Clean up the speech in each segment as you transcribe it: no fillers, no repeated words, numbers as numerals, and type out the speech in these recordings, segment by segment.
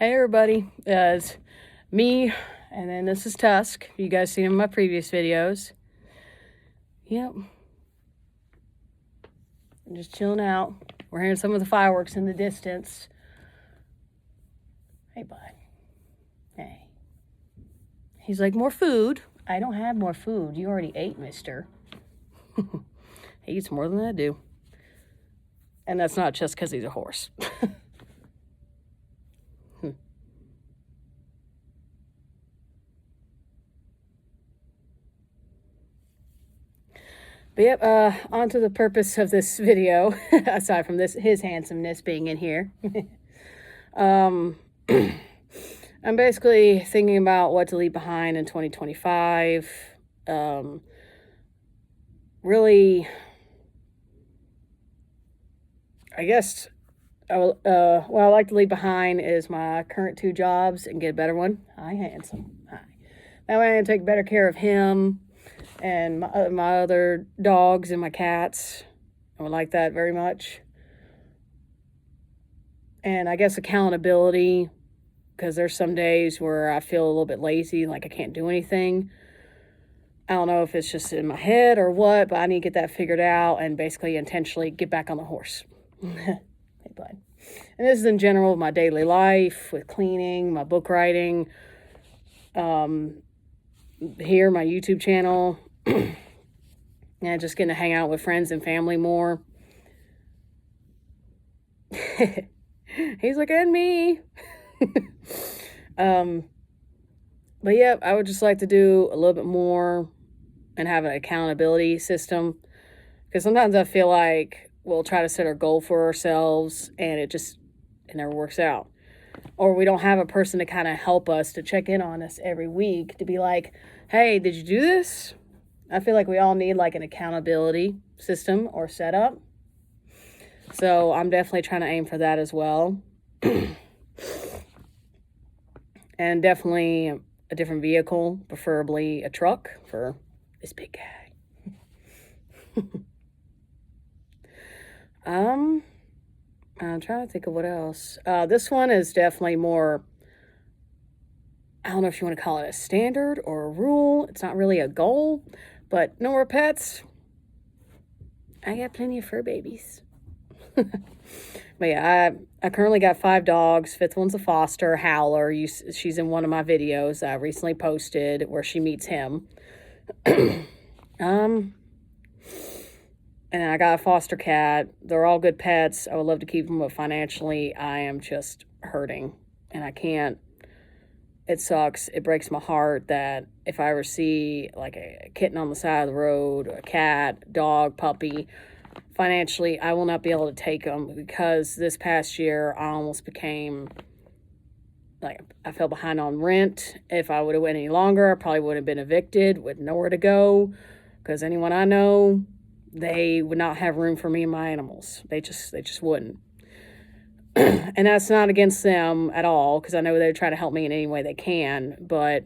Hey everybody, it's me, and then this is Tusk. You guys seen him in my previous videos. Yep. I'm just chilling out. We're hearing some of the fireworks in the distance. Hey bud. Hey. He's like, more food? I don't have more food. You already ate, mister. He eats more than I do. And that's not just because he's a horse. But yep, on to the purpose of this video, aside from his handsomeness being in here. I'm basically thinking about what to leave behind in 2025. Really, I guess, what I like to leave behind is my current 2 jobs and get a better one. Hi, handsome. Hi. That way I can take better care of him and my other dogs and my cats. I would like that very much. And I guess accountability, because there's some days where I feel a little bit lazy, like I can't do anything. I don't know if it's just in my head or what, but I need to get that figured out and basically intentionally get back on the horse. Hey, bud. And this is in general my daily life with cleaning, my book writing, here, my YouTube channel, and just getting to hang out with friends and family more. He's like, and me. But yeah, I would just like to do a little bit more and have an accountability system, because sometimes I feel like we'll try to set our goal for ourselves and it never works out, or we don't have a person to kind of help us to check in on us every week to be like, hey, did you do this? I feel like we all need like an accountability system or setup. So I'm definitely trying to aim for that as well. And definitely a different vehicle, preferably a truck for this big guy. I'm trying to think of what else. This one is definitely more, I don't know if you want to call it a standard or a rule. It's not really a goal, but no more pets. I got plenty of fur babies. But yeah, I currently got 5 dogs. 5th one's a foster, Howler. She's in one of my videos that I recently posted where she meets him. And I got a foster cat. They're all good pets. I would love to keep them, but financially, I am just hurting. And I can't. It sucks. It breaks my heart that if I ever see like a kitten on the side of the road, a cat, dog, puppy, financially, I will not be able to take them, because this past year, I almost became, like, I fell behind on rent. If I would have went any longer, I probably would have been evicted with nowhere to go, because anyone I know, they would not have room for me and my animals. They just wouldn't. And that's not against them at all, because I know they try to help me in any way they can, but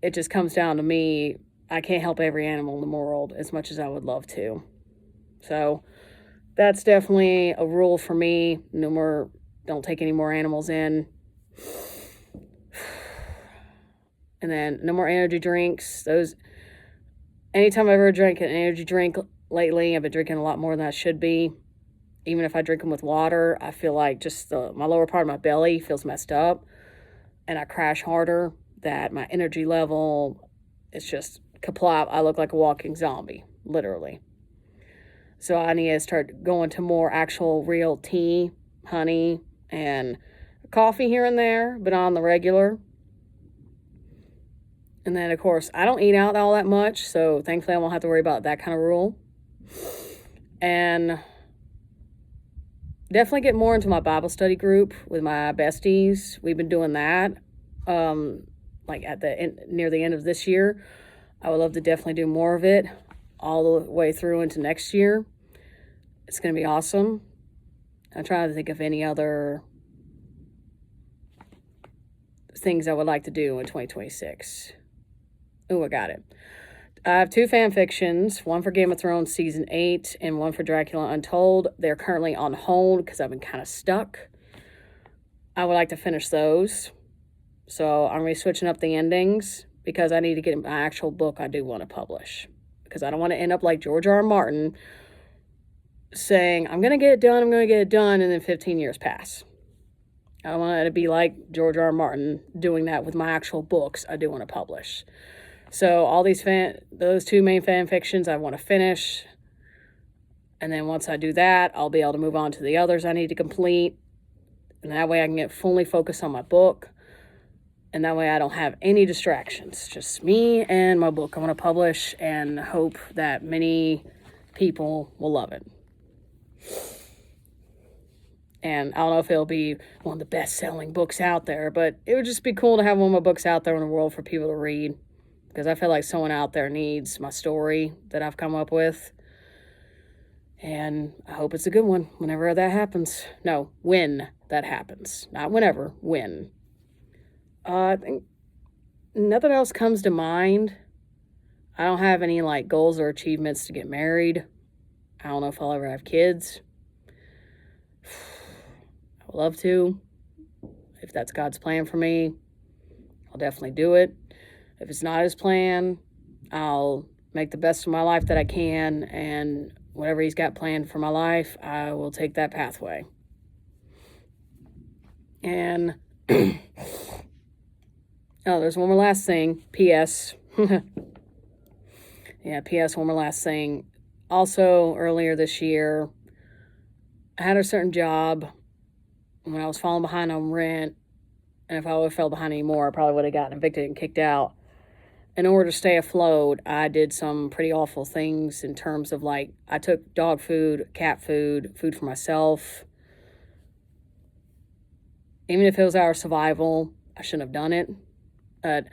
it just comes down to me. I can't help every animal in the world as much as I would love to. So that's definitely a rule for me. No more, don't take any more animals in. And then no more energy drinks. Anytime I've ever drank an energy drink lately, I've been drinking a lot more than I should be. Even if I drink them with water, I feel like just my lower part of my belly feels messed up, and I crash harder, that my energy level is just kaplop. I look like a walking zombie, literally. So I need to start going to more actual real tea, honey, and coffee here and there, but on the regular. And then, of course, I don't eat out all that much, so thankfully I won't have to worry about that kind of rule. And definitely get more into my Bible study group with my besties. We've been doing that, like near the end of this year. I would love to definitely do more of it all the way through into next year. It's going to be awesome. I'm trying to think of any other things I would like to do in 2026. Oh, I got it. I have 2 fan fictions, one for Game of Thrones Season 8 and one for Dracula Untold. They're currently on hold because I've been kind of stuck. I would like to finish those. So I'm going to be switching up the endings because I need to get my actual book I do want to publish. Because I don't want to end up like George R. R. Martin saying, I'm going to get it done, and then 15 years pass. I don't want it to be like George R. R. Martin doing that with my actual books I do want to publish. So all those two main fan fictions I want to finish. And then once I do that, I'll be able to move on to the others I need to complete. And that way I can get fully focused on my book. And that way I don't have any distractions. Just me and my book I want to publish and hope that many people will love it. And I don't know if it'll be one of the best-selling books out there, but it would just be cool to have one of my books out there in the world for people to read. Because I feel like someone out there needs my story that I've come up with. And I hope it's a good one whenever that happens. No, when that happens. Not whenever, when. I think nothing else comes to mind. I don't have any like goals or achievements to get married. I don't know if I'll ever have kids. I would love to. If that's God's plan for me, I'll definitely do it. If it's not his plan, I'll make the best of my life that I can, and whatever he's got planned for my life, I will take that pathway. And oh, there's one more last thing. P.S. Yeah, P.S. One more last thing. Also, earlier this year, I had a certain job when I was falling behind on rent. And if I would have fell behind anymore, I probably would have gotten evicted and kicked out. In order to stay afloat, I did some pretty awful things in terms of like, I took dog food, cat food, food for myself. Even if it was our survival, I shouldn't have done it. But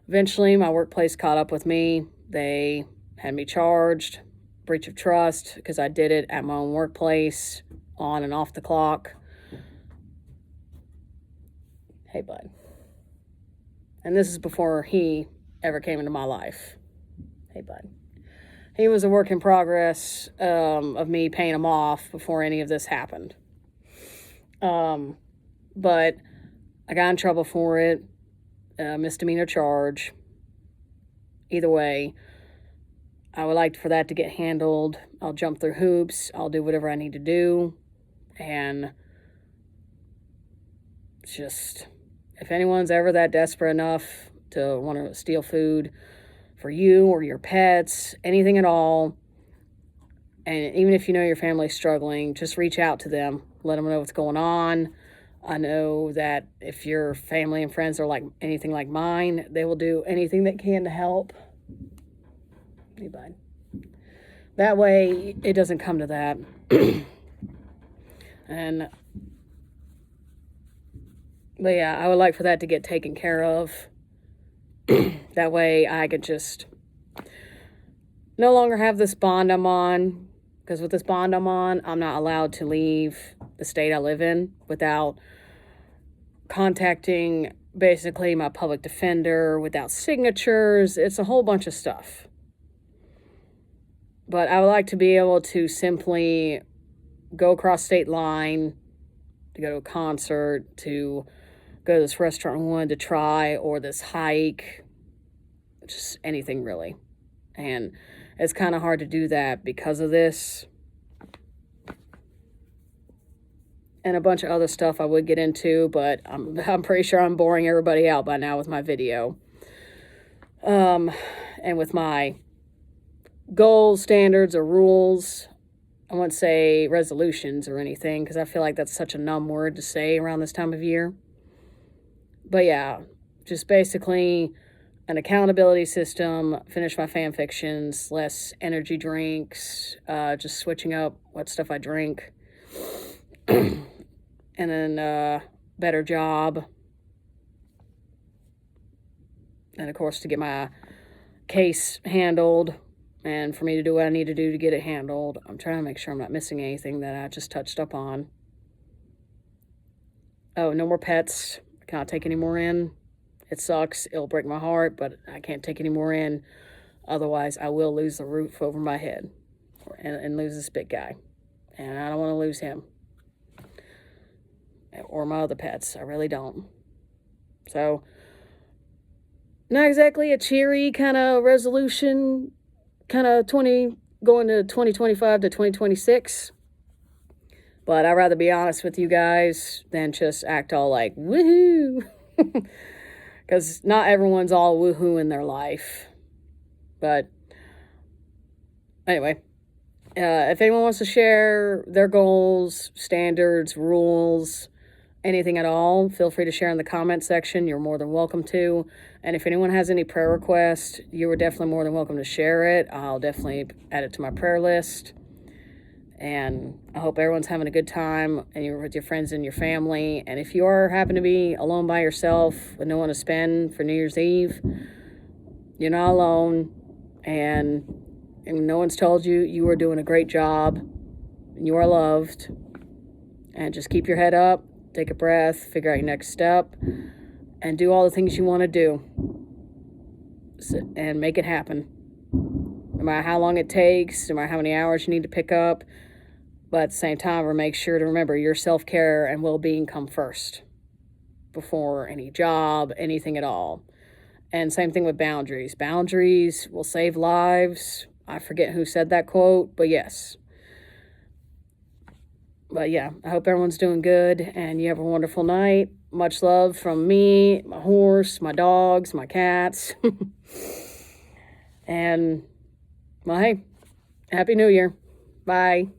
eventually my workplace caught up with me. They had me charged, breach of trust, because I did it at my own workplace, on and off the clock. Hey, bud. And this is before he ever came into my life. Hey, bud. He was a work in progress of me paying him off before any of this happened. But I got in trouble for it. Misdemeanor charge. Either way, I would like for that to get handled. I'll jump through hoops. I'll do whatever I need to do. And just, if anyone's ever that desperate enough to want to steal food for you or your pets, anything at all, and even if you know your family's struggling, just reach out to them. Let them know what's going on. I know that if your family and friends are like anything like mine, they will do anything they can to help. Hey, bud. That way, it doesn't come to that. But yeah, I would like for that to get taken care of. That way, I could just no longer have this bond I'm on. Because with this bond I'm on, I'm not allowed to leave the state I live in without contacting basically my public defender, without signatures. It's a whole bunch of stuff. But I would like to be able to simply go across state line, to go to a concert, to go to this restaurant I wanted to try, or this hike, just anything really. And it's kind of hard to do that because of this. And a bunch of other stuff I would get into, but I'm pretty sure I'm boring everybody out by now with my video. And with my goals, standards, or rules. I won't say resolutions or anything because I feel like that's such a numb word to say around this time of year. But yeah, just basically an accountability system, finish my fan fictions, less energy drinks, just switching up what stuff I drink, and then better job. And of course to get my case handled. And for me to do what I need to do to get it handled. I'm trying to make sure I'm not missing anything that I just touched up on. Oh, no more pets. I cannot take any more in. It sucks. It'll break my heart, but I can't take any more in. Otherwise, I will lose the roof over my head and lose this big guy. And I don't want to lose him. or my other pets. I really don't. So, not exactly a cheery kind of resolution, kind of going to 2025 to 2026. But I'd rather be honest with you guys than just act all like, woohoo. Because not everyone's all woohoo in their life. But anyway, if anyone wants to share their goals, standards, rules, anything at all, feel free to share in the comment section. You're more than welcome to. And if anyone has any prayer requests, you are definitely more than welcome to share it. I'll definitely add it to my prayer list. And I hope everyone's having a good time and you're with your friends and your family. And if you are happen to be alone by yourself with no one to spend for New Year's Eve, you're not alone. And no one's told you you are doing a great job. And you are loved. And just keep your head up, take a breath, figure out your next step, and do all the things you want to do. And make it happen. No matter how long it takes, no matter how many hours you need to pick up. But at the same time, make sure to remember your self-care and well-being come first before any job, anything at all. And same thing with boundaries. Boundaries will save lives. I forget who said that quote, but yes. But yeah, I hope everyone's doing good and you have a wonderful night. Much love from me, my horse, my dogs, my cats. And, well, hey, Happy New Year. Bye.